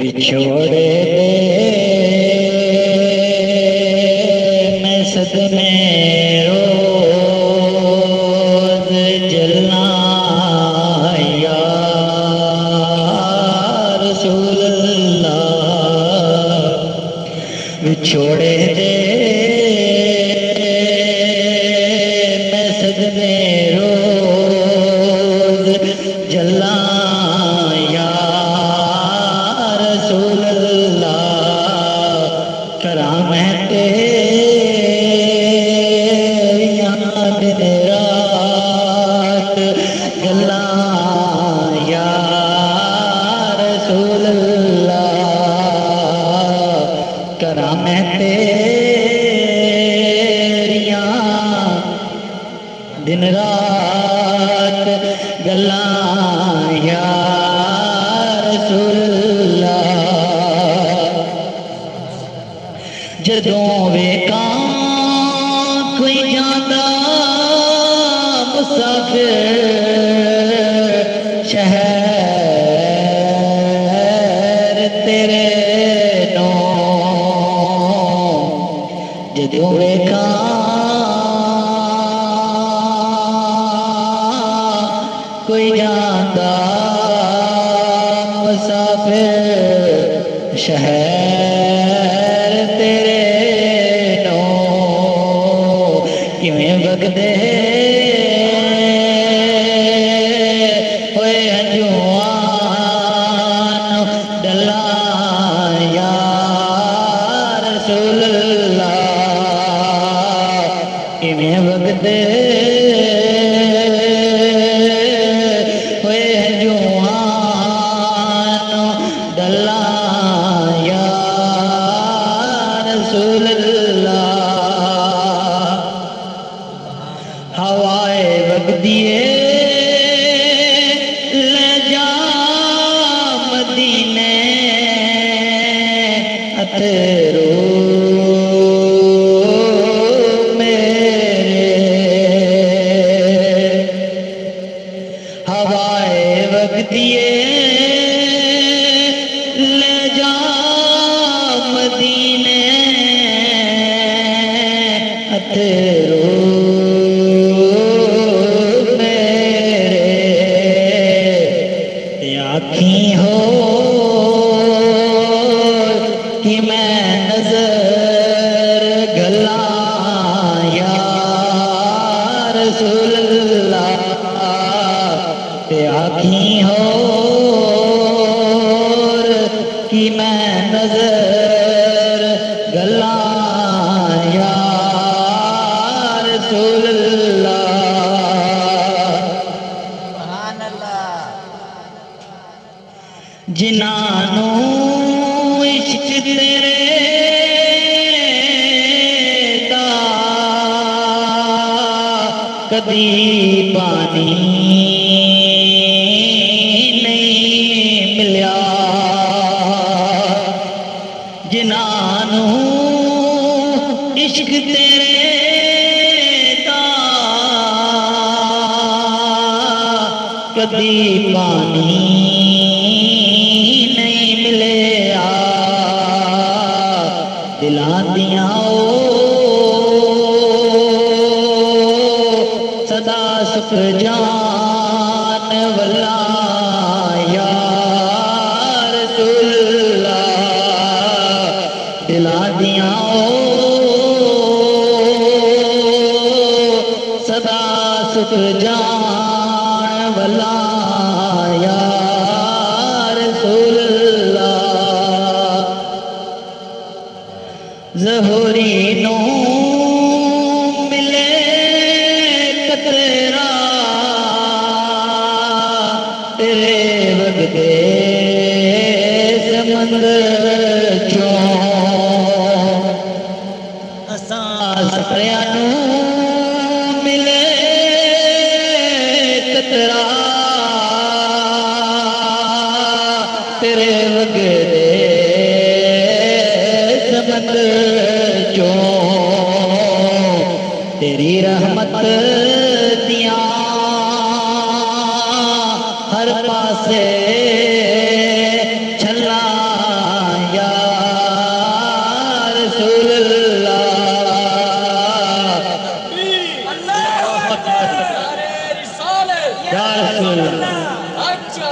बिछोड़े दे मैं सदमे रोज जलना या रसूल अल्लाह। बिछोड़े दे मैं सदमे रोज जलना या रसूल अल्लाह। करामत तेरियां दिन रात गल्लां या रसूल अल्लाह। करामत तेरियां दिन रात गल्लां या रसूल अल्लाह। जदों वेखां कोई जांदा मुसाफिर शहर तेरे नो। जदों वेखां कोई जांदा मुसाफिर शहर तेरे नो। किवें वगदे होए हंजुआन डल्लां या रसूल अल्लाह। किवें वगदे होए हंजुआन डल्लां या रसूल अल्लाह। हवाए वगदिए ले जा मदीने अथरू मेरे। हवाए वगदिए ले जा मदीने अथरू आखी हो कि मैं नजर गल्लां या रसूल अल्लाह। ते आखी हो कि मैं नजर गल्लां या रसूल अल्लाह। जिन्हां इश्क तेरे दा कदी पानी नहीं मिलिया। जिन्हां इश्क तेरे दा कदी पानी नहीं मिलिया। दिलां दियां ओ सदा सुख जान वल्ला या रसूल अल्लाह। दिलां दियां ओ सदा सुख जान वल्ला या रसूल अल्लाह। ज़हूरी नो मिले कतरा तेरे वगदे समंदर चों। असां सफरियां नू मिले कतरा तेरे वगदे समंदर चों। तेरी रहमत दियां हर पासे छल्ला या रसूल अल्लाह। अच्छा